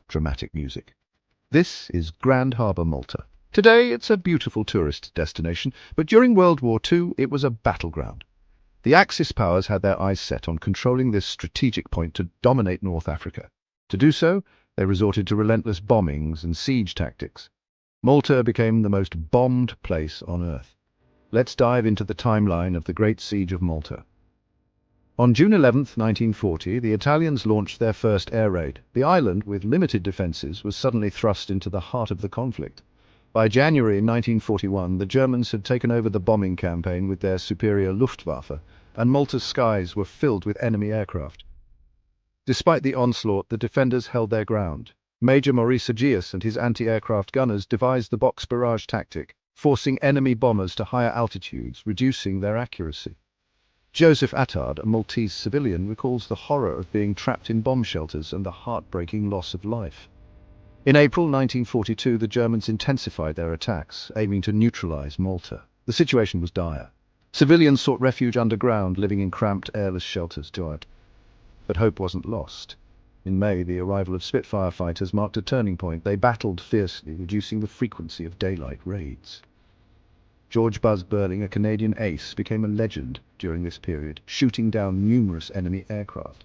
dramatic music. This is Grand Harbour, Malta. Today it's a beautiful tourist destination, but during World War II it was a battleground. The Axis powers had their eyes set on controlling this strategic point to dominate North Africa. To do so, they resorted to relentless bombings and siege tactics. Malta became the most bombed place on Earth. Let's dive into the timeline of the Great Siege of Malta. On June 11, 1940, the Italians launched their first air raid. The island, with limited defences, was suddenly thrust into the heart of the conflict. By January 1941, the Germans had taken over the bombing campaign with their superior Luftwaffe, and Malta's skies were filled with enemy aircraft. Despite the onslaught, the defenders held their ground. Major Maurice Agius and his anti-aircraft gunners devised the box barrage tactic, forcing enemy bombers to higher altitudes, reducing their accuracy. Joseph Attard, a Maltese civilian, recalls the horror of being trapped in bomb shelters and the heartbreaking loss of life. In April 1942, the Germans intensified their attacks, aiming to neutralize Malta. The situation was dire. Civilians sought refuge underground, living in cramped, airless shelters. But hope wasn't lost. In May, the arrival of Spitfire fighters marked a turning point. They battled fiercely, reducing the frequency of daylight raids. George "Buzz" Burling, a Canadian ace, became a legend during this period, shooting down numerous enemy aircraft.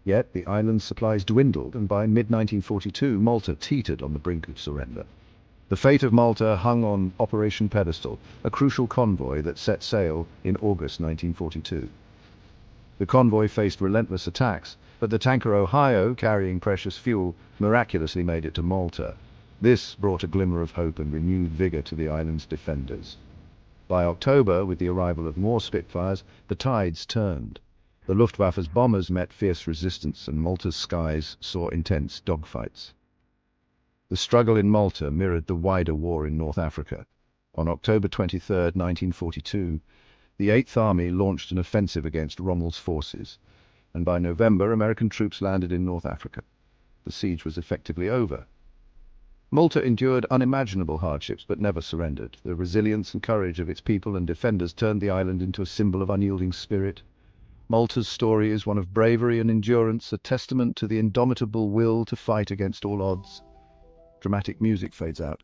Yet the island's supplies dwindled, and by mid-1942 Malta teetered on the brink of surrender. The fate of Malta hung on Operation Pedestal, a crucial convoy that set sail in August 1942. The convoy faced relentless attacks, but the tanker Ohio, carrying precious fuel, miraculously made it to Malta. This brought a glimmer of hope and renewed vigor to the island's defenders. By October, with the arrival of more Spitfires, the tides turned. The Luftwaffe's bombers met fierce resistance, and Malta's skies saw intense dogfights. The struggle in Malta mirrored the wider war in North Africa. On October 23, 1942, the Eighth Army launched an offensive against Rommel's forces, and by November, American troops landed in North Africa. The siege was effectively over. Malta endured unimaginable hardships but never surrendered. The resilience and courage of its people and defenders turned the island into a symbol of unyielding spirit. Malta's story is one of bravery and endurance, a testament to the indomitable will to fight against all odds. Dramatic music fades out.